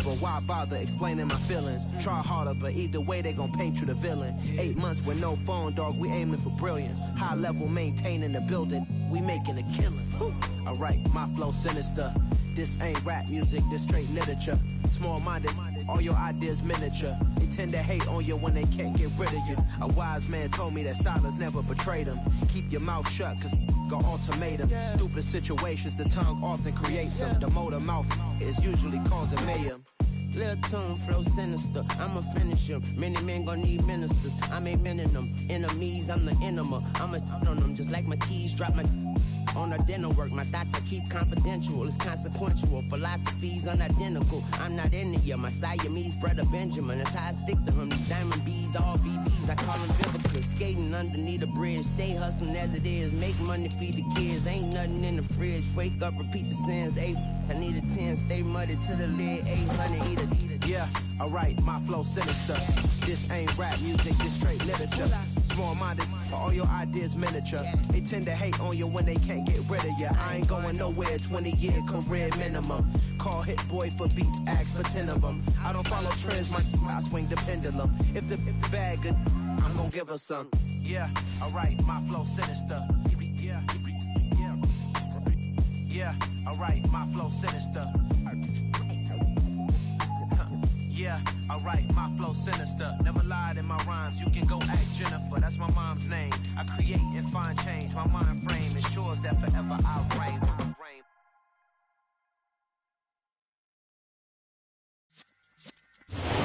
but why bother explaining my feelings? Try harder, but either way they gon' paint you the villain. 8 months with no phone, dog, we aiming for brilliance. High level maintaining the building, we making a killing. Alright, my flow sinister. This ain't rap music, this straight literature. Small-minded, all your ideas miniature. They tend to hate on you when they can't get rid of you. A wise man told me that silence never betrayed him. Keep your mouth shut, cause got ultimatums. Stupid situations, the tongue often creates them. The motor mouth is usually causing mayhem. Lil' tune, flow sinister, I'ma finish him. Many men gon' need ministers, I ain't mending them. Enemies, I'm the enema, I'ma on them. Just like my keys, drop my on the dinner work. My thoughts I keep confidential, it's consequential. Philosophies unidentical, I'm not into you. My Siamese brother Benjamin, that's how I stick to him. These diamond bees, all BBs, I call them biblicals. Skating underneath the bridge, stay hustling as it is. Make money, feed the kids, ain't nothing in the fridge. Wake up, repeat the sins, I need a 10, stay muddy to the lid, 800, eat it. Yeah, alright, my flow sinister. This ain't rap music, this straight literature. Small-minded, all your ideas miniature. They tend to hate on you when they can't get rid of you. I ain't going nowhere, 20-year career minimum. Call Hit Boy for beats, ask for 10 of them. I don't follow trends, I swing the pendulum. If the bag good, I'm gonna give her some. Yeah, alright, my flow sinister. Yeah, alright, my flow sinister. Yeah, alright, my flow sinister. Never lied in my rhymes, you can go ask Jennifer, that's my mom's name. I create and find change, my mind frame ensures that forever I'll reign.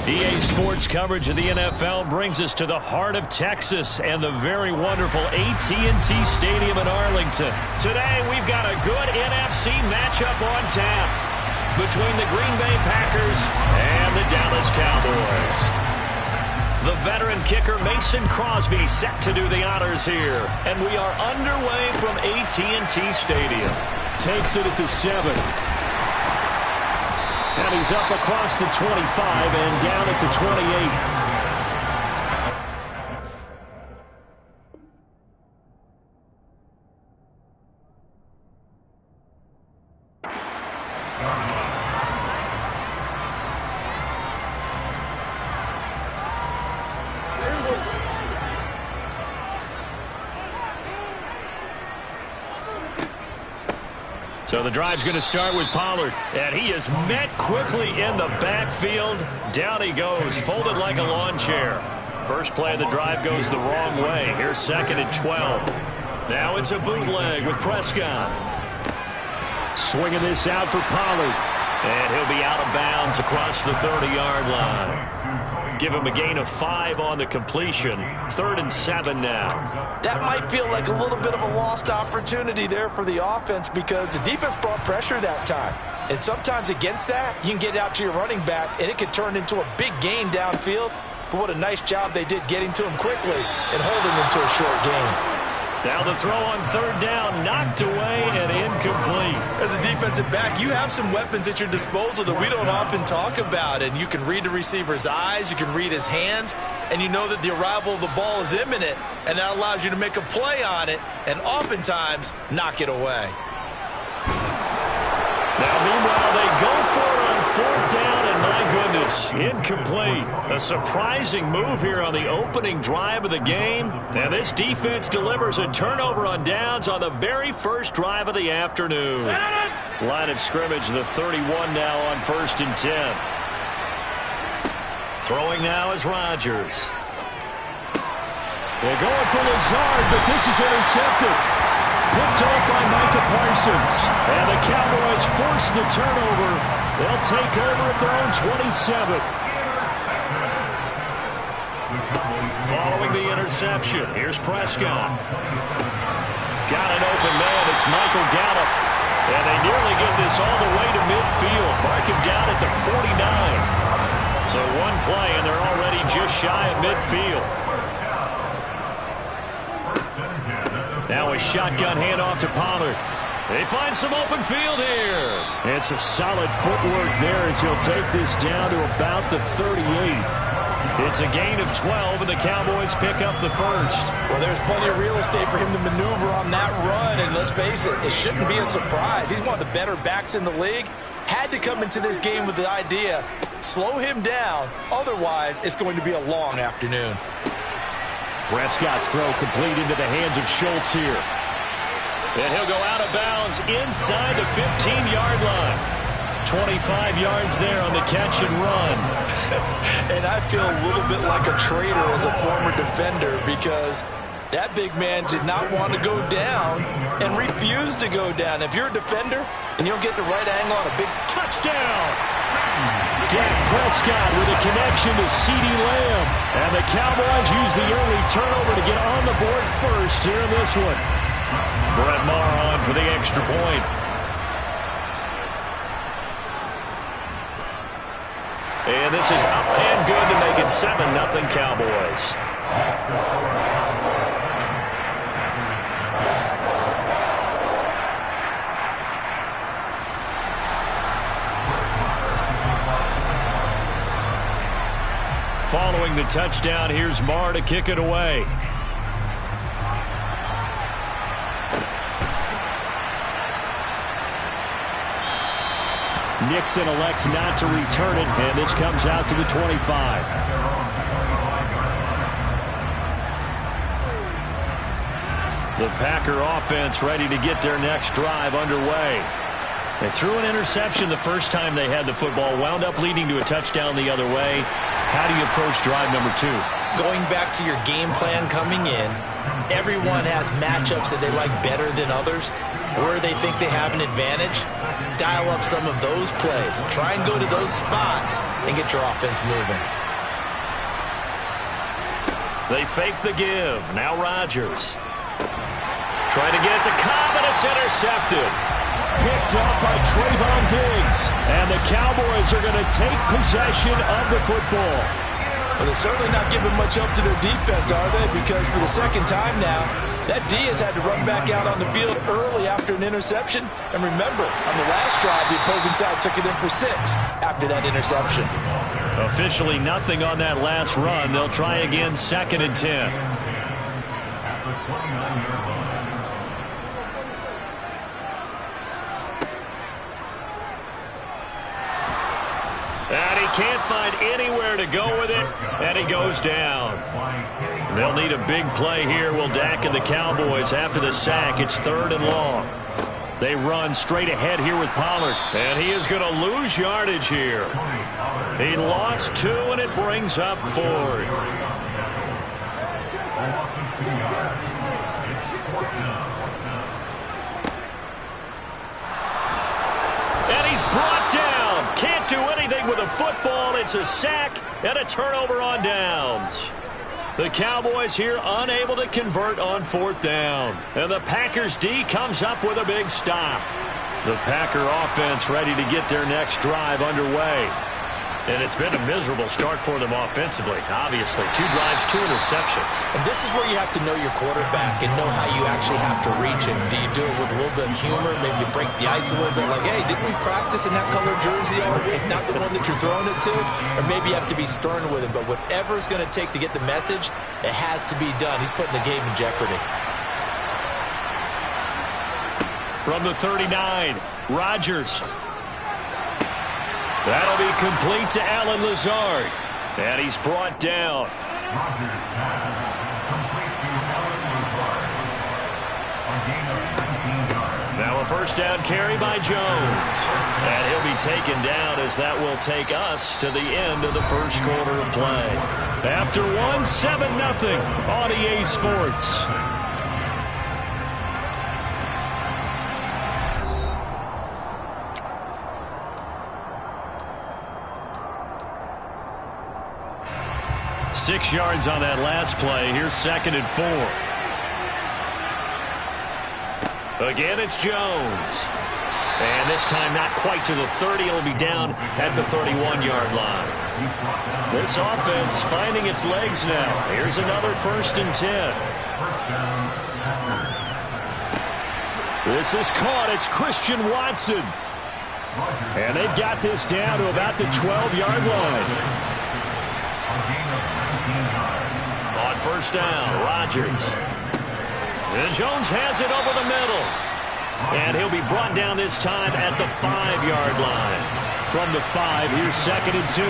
EA Sports coverage of the NFL brings us to the heart of Texas and the very wonderful AT&T Stadium in Arlington. Today, we've got a good NFC matchup on tap between the Green Bay Packers and the Dallas Cowboys. The veteran kicker Mason Crosby set to do the honors here, and we are underway from AT&T Stadium. Takes it at the 7. And he's up across the 25 and down at the 28. So the drive's going to start with Pollard, and he is met quickly in the backfield. Down he goes, folded like a lawn chair. First play of the drive goes the wrong way. Here's 2nd and 12. Now it's a bootleg with Prescott. Swinging this out for Pollard, and he'll be out of bounds across the 30-yard line. Give him a gain of 5 on the completion. 3rd and 7 now. That might feel like a little bit of a lost opportunity there for the offense because the defense brought pressure that time. And sometimes against that, you can get out to your running back, and it could turn into a big gain downfield. But what a nice job they did getting to him quickly and holding him to a short gain. Now the throw on 3rd down, knocked away and incomplete. As a defensive back, you have some weapons at your disposal that we don't often talk about. And you can read the receiver's eyes, you can read his hands, and you know that the arrival of the ball is imminent, and that allows you to make a play on it and oftentimes knock it away. Now, meanwhile, they go for it on 4th down, and my goodness, incomplete. A surprising move here on the opening drive of the game. And this defense delivers a turnover on downs on the very first drive of the afternoon. Line of scrimmage, the 31 now on 1st and 10. Throwing now is Rodgers. They're going for Lazard, but this is intercepted. Picked off by Micah Parsons. And the Cowboys force the turnover. They'll take over at their own 27. Following the interception, here's Prescott. Got an open man. It's Michael Gallup. And they nearly get this all the way to midfield. Mark him down at the 49. So one play, and they're already just shy of midfield. Now a shotgun handoff to Pollard. They find some open field here. And some solid footwork there as he'll take this down to about the 38. It's a gain of 12, and the Cowboys pick up the first. Well, there's plenty of real estate for him to maneuver on that run, and let's face it, it shouldn't be a surprise. He's one of the better backs in the league. Had to come into this game with the idea Slow him down. Otherwise, it's going to be a long afternoon. Prescott's throw complete into the hands of Schultz here. And he'll go out of bounds inside the 15-yard line. 25 yards there on the catch and run. And I feel a little bit like a traitor as a former defender because that big man did not want to go down and refused to go down. If you're a defender and you don't get the right angle on a big touchdown. Dak Prescott with a connection to CeeDee Lamb. And the Cowboys use the early turnover to get on the board first here in this one. Brett Maher on for the extra point. And this is up and good to make it 7-0 Cowboys. Following the touchdown, here's Maher to kick it away. Nixon elects not to return it, and this comes out to the 25. The Packer offense ready to get their next drive underway. They threw an interception the first time they had the football, wound up leading to a touchdown the other way. How do you approach drive number 2? Going back to your game plan coming in, everyone has matchups that they like better than others. Where they think they have an advantage, dial up some of those plays. Try and go to those spots and get your offense moving. They fake the give. Now Rodgers. Trying to get it to Cobb, and it's intercepted. Picked up by Trayvon Diggs. And the Cowboys are going to take possession of the football. Well, they're certainly not giving much up to their defense, are they? Because for the second time now, that D has had to run back out on the field early after an interception. And remember, on the last drive, the opposing side took it in for 6 after that interception. Officially nothing on that last run. They'll try again, 2nd and 10. And he can't find anywhere to go with it, and he goes down. They'll need a big play here, will Dak and the Cowboys after the sack. It's 3rd and long. They run straight ahead here with Pollard, and he is going to lose yardage here. He lost 2, and it brings up 4th. And he's brought down. Can't do anything with a football. It's a sack and a turnover on downs. The Cowboys here unable to convert on 4th down. And the Packers D comes up with a big stop. The Packer offense ready to get their next drive underway. And it's been a miserable start for them offensively, obviously. 2 drives, 2 interceptions. And this is where you have to know your quarterback and know how you actually have to reach him. Do you do it with a little bit of humor? Maybe you break the ice a little bit, like, hey, didn't we practice in that color jersey all week? Not the one that you're throwing it to? Or maybe you have to be stern with him. But whatever it's going to take to get the message, it has to be done. He's putting the game in jeopardy. From the 39, Rodgers. That'll be complete to Allen Lazard. And he's brought down. Now a 1st down carry by Jones. And he'll be taken down as that will take us to the end of the 1st quarter of play. After 7-0 on EA Sports. Six yards on that last play. Here's 2nd and 4. Again, it's Jones. And this time not quite to the 30. It'll be down at the 31-yard line. This offense finding its legs now. Here's another 1st and 10. This is caught. It's Christian Watson. And they've got this down to about the 12-yard line. On 1st down, Rodgers. And Jones has it over the middle. And he'll be brought down this time at the 5-yard line. from the 5. Here's 2nd and 2.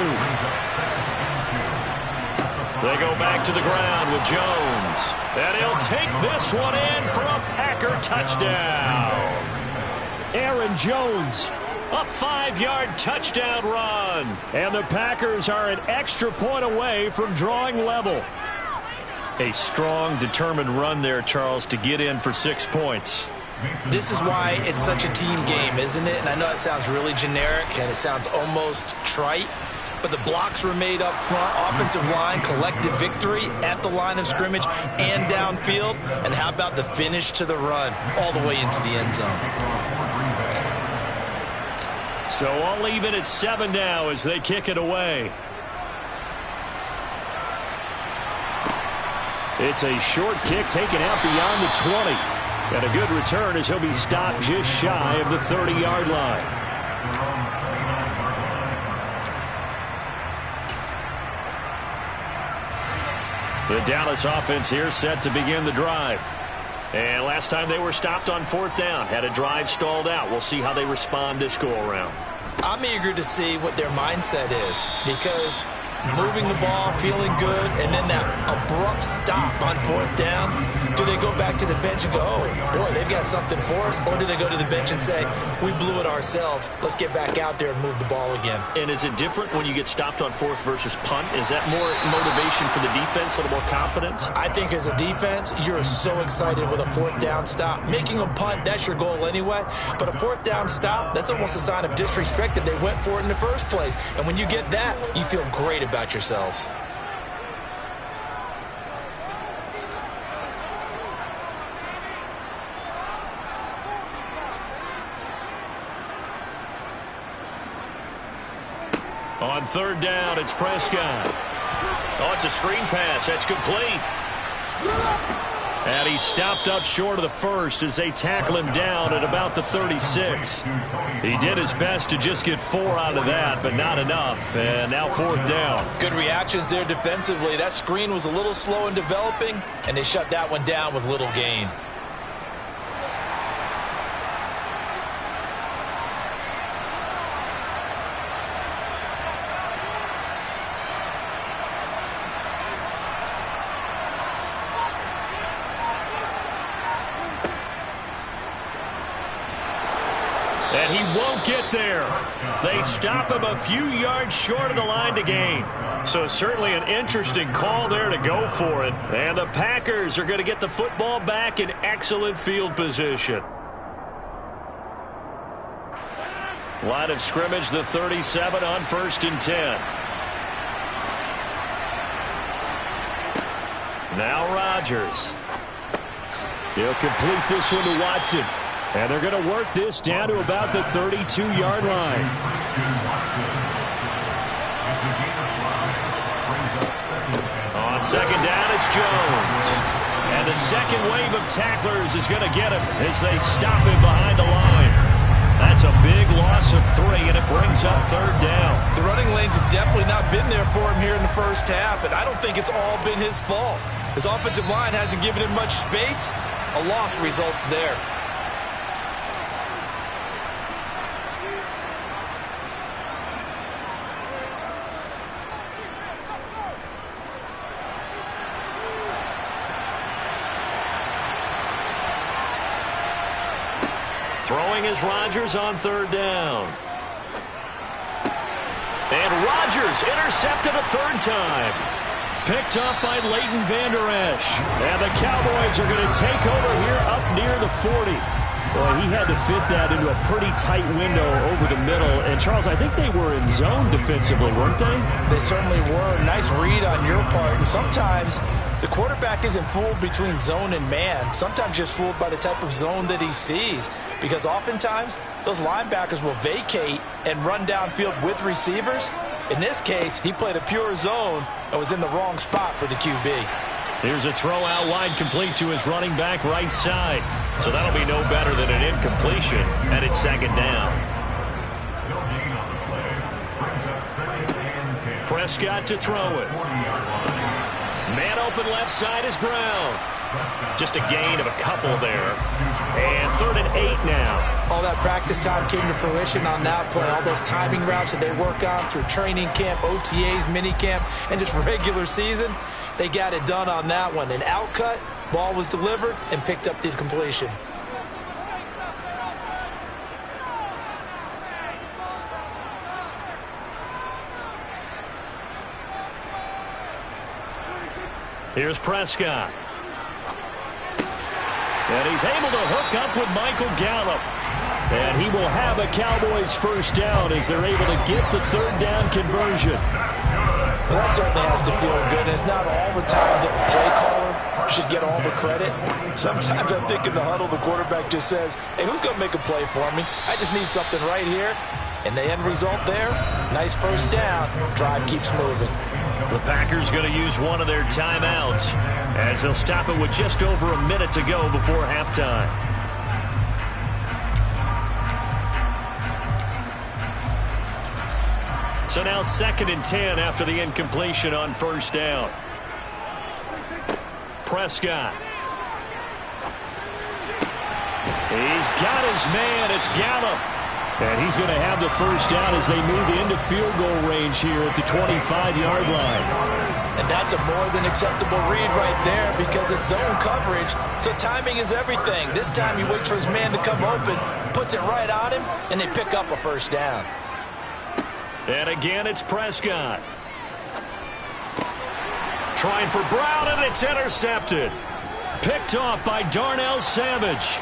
They go back to the ground with Jones. And he'll take this one in for a Packer touchdown. Aaron Jones, a 5-yard touchdown run. And the Packers are an extra point away from drawing level. A strong, determined run there, Charles, to get in for 6 points. This is why it's such a team game, isn't it? And I know it sounds really generic and it sounds almost trite, but the blocks were made up front, offensive line, collective victory at the line of scrimmage and downfield. And how about the finish to the run all the way into the end zone? So all even at 7 now as they kick it away. It's a short kick taken out beyond the 20. And a good return as he'll be stopped just shy of the 30-yard line. The Dallas offense here set to begin the drive. And last time they were stopped on 4th down, had a drive stalled out. We'll see how they respond this go-around. I'm eager to see what their mindset is, because moving the ball, feeling good, and then that abrupt stop on 4th down. Do they go back to the bench and go, oh, boy, they've got something for us? Or do they go to the bench and say, we blew it ourselves. Let's get back out there and move the ball again. And is it different when you get stopped on 4th versus punt? Is that more motivation for the defense, a little more confidence? I think as a defense, you're so excited with a 4th down stop. Making them punt, that's your goal anyway. But a 4th down stop, that's almost a sign of disrespect that they went for it in the first place. And when you get that, you feel great about yourselves. On 3rd down, it's Prescott. Oh, it's a screen pass. That's complete. And he's stopped up short of the first as they tackle him down at about the 36. He did his best to just get 4 out of that, but not enough. And now 4th down. Good reactions there defensively. That screen was a little slow in developing, and they shut that one down with little gain. And he won't get there. They stop him a few yards short of the line to gain. So certainly an interesting call there to go for it. And the Packers are going to get the football back in excellent field position. Line of scrimmage, the 37 on 1st and 10. Now Rodgers. He'll complete this one to Watson. And they're going to work this down to about the 32-yard line. On 2nd down, it's Jones. And the second wave of tacklers is going to get him as they stop him behind the line. That's a big loss of 3, and it brings up 3rd down. The running lanes have definitely not been there for him here in the first half, and I don't think it's all been his fault. His offensive line hasn't given him much space. A loss results there. Throwing is Rodgers on 3rd down. And Rodgers intercepted a 3rd time. Picked up by Leighton Vander Esch. And the Cowboys are going to take over here up near the 40. Boy, he had to fit that into a pretty tight window over the middle. And, Charles, I think they were in zone defensively, weren't they? They certainly were. Nice read on your part. And sometimes the quarterback isn't fooled between zone and man. Sometimes just fooled by the type of zone that he sees. Because oftentimes, those linebackers will vacate and run downfield with receivers. In this case, he played a pure zone and was in the wrong spot for the QB. Here's a throw out wide, complete to his running back right side. So that'll be no better than an incompletion, and it's 2nd down. Prescott to throw it. Man open left side is Brown. Just a gain of a couple there. And 3rd and 8 now. All that practice time came to fruition on that play. All those timing routes that they work on through training camp, OTAs, minicamp, and just regular season, they got it done on that one. An outcut, ball was delivered, and picked up the completion. Here's Prescott. And he's able to hook up with Michael Gallup. And he will have a Cowboys first down as they're able to get the 3rd down conversion. Well, that certainly has to feel good. It's not all the time that the play caller should get all the credit. Sometimes I think in the huddle, the quarterback just says, hey, who's going to make a play for me? I just need something right here. And the end result there, nice first down. Drive keeps moving. The Packers going to use one of their timeouts as they'll stop it with just over a minute to go before halftime. So now 2nd and 10 after the incompletion on first down. Prescott. He's got his man. It's Gallup. And he's going to have the first down as they move into field goal range here at the 25-yard line. And that's a more than acceptable read right there because it's zone coverage, so timing is everything. This time he waits for his man to come open, puts it right on him, and they pick up a first down. And again, it's Prescott. Trying for Brown, and it's intercepted. Picked off by Darnell Savage.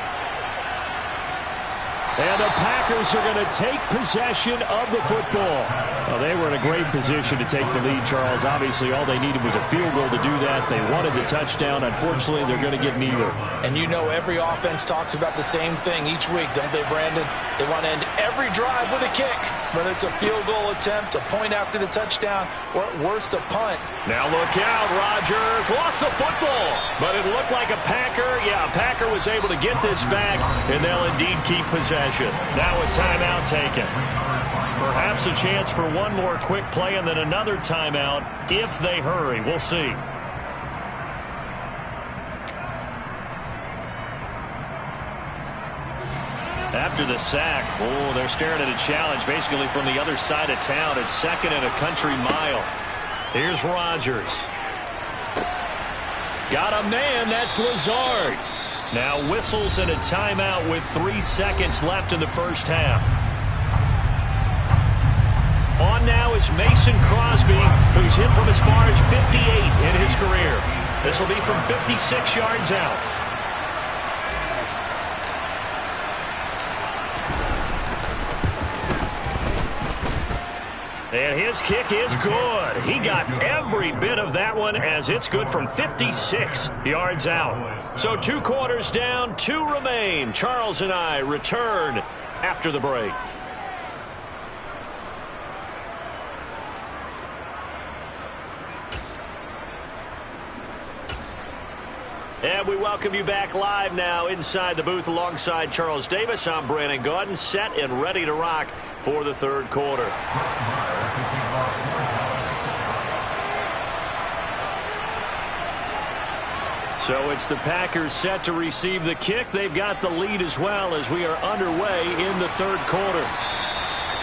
And the Packers are going to take possession of the football. Well, they were in a great position to take the lead, Charles. Obviously, all they needed was a field goal to do that. They wanted the touchdown. Unfortunately, they're going to get neither. And you know every offense talks about the same thing each week, don't they, Brandon? They want to end every drive with a kick, whether it's a field goal attempt, a point after the touchdown, or at worst, a punt. Now look out, Rodgers lost the football, but it looked like a Packer. Yeah, a Packer was able to get this back, and they'll indeed keep possession. Now a timeout taken. Perhaps a chance for one more quick play and then another timeout if they hurry. We'll see. After the sack, oh, they're staring at a challenge basically from the other side of town. It's 2nd and a country mile. Here's Rodgers. Got a man, that's Lazard. Now whistles and a timeout with 3 seconds left in the first half. On now is Mason Crosby, who's hit from as far as 58 in his career. This will be from 56 yards out. And his kick is good. He got every bit of that one as it's good from 56 yards out. So 2 quarters down, 2 remain. Charles and I return after the break. And we welcome you back live now inside the booth alongside Charles Davis. I'm Brandon Gaudin, set and ready to rock for the 3rd quarter. So it's the Packers set to receive the kick. They've got the lead as well as we are underway in the 3rd quarter.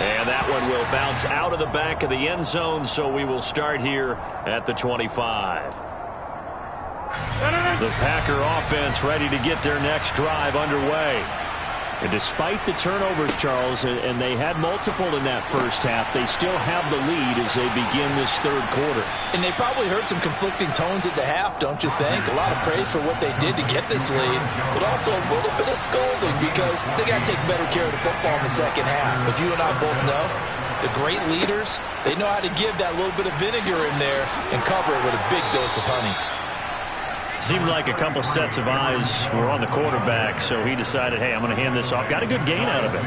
And that one will bounce out of the back of the end zone, so we will start here at the 25. The Packer offense ready to get their next drive underway. And despite the turnovers, Charles, and they had multiple in that first half, they still have the lead as they begin this 3rd quarter. And they probably heard some conflicting tones at the half, don't you think? A lot of praise for what they did to get this lead, but also a little bit of scolding because they got to take better care of the football in the second half. But you and I both know the great leaders, they know how to give that little bit of vinegar in there and cover it with a big dose of honey. Seemed like a couple sets of eyes were on the quarterback, so he decided, hey, I'm going to hand this off. Got a good gain out of it.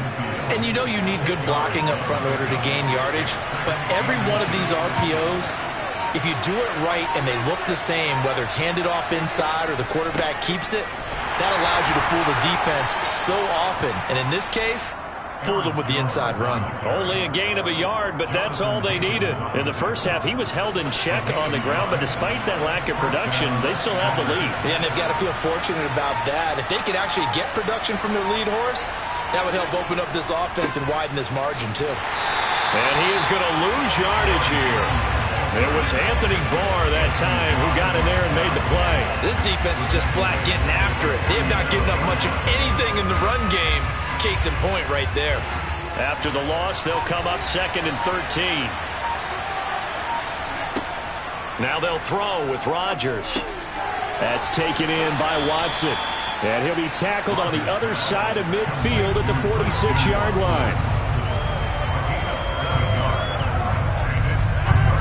And you know you need good blocking up front in order to gain yardage, but every one of these RPOs, if you do it right and they look the same, whether it's handed off inside or the quarterback keeps it, that allows you to fool the defense so often. And in this case, fooled him with the inside run. Only a gain of a yard, but that's all they needed. In the first half, he was held in check on the ground, but despite that lack of production, they still have the lead. Yeah, and they've got to feel fortunate about that. If they could actually get production from their lead horse, that would help open up this offense and widen this margin, too. And he is going to lose yardage here. It was Anthony Barr that time who got in there and made the play. This defense is just flat getting after it. They have not given up much of anything in the run game. Case in point right there. After the loss, they'll come up 2nd and 13. Now they'll throw with Rodgers. That's taken in by Watson. And he'll be tackled on the other side of midfield at the 46-yard line.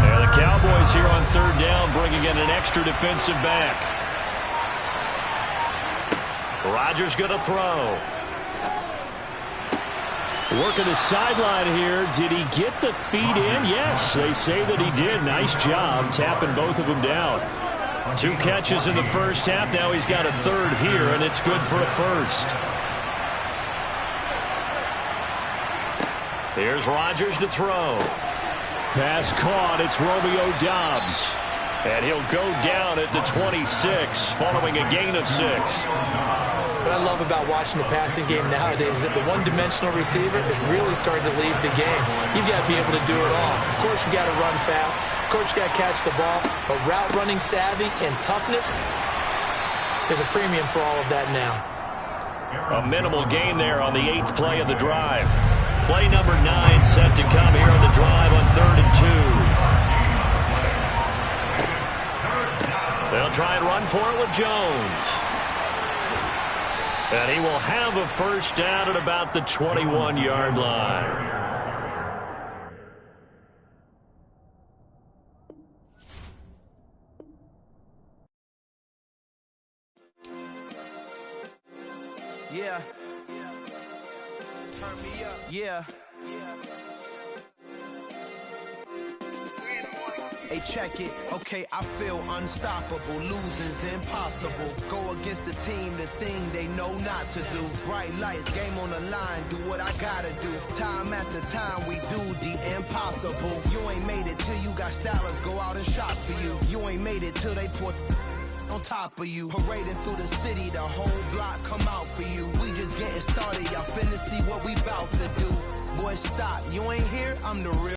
And the Cowboys here on 3rd down, bringing in an extra defensive back. Rodgers going to throw. Working the sideline here. Did he get the feet in? Yes, they say that he did. Nice job tapping both of them down. 2 catches in the first half. Now he's got a 3rd here, and it's good for a 1st. Here's Rodgers to throw. Pass caught. It's Romeo Doubs. And he'll go down at the 26, following a gain of 6. What I love about watching the passing game nowadays is that the one-dimensional receiver is really starting to leave the game. You've got to be able to do it all. Of course, you got to run fast. Of course, you got to catch the ball. But route running savvy and toughness, there's a premium for all of that now. A minimal gain there on the 8th play of the drive. Play number 9 set to come here on the drive on 3rd and 2. They'll try and run for it with Jones. And he will have a 1st down at about the 21-yard line. Yeah. Turn me up. Yeah. Hey, check it. Okay, I feel unstoppable. Losing's impossible. Go against the team, the thing they know not to do. Bright lights, game on the line. Do what I gotta do. Time after time, we do the impossible. You ain't made it till you got stylists go out and shop for you. You ain't made it till they put on top of you. Parading through the city, the whole block come out for you. We just getting started. Y'all finna see what we bout to do. Boy, stop. You ain't here, I'm the real.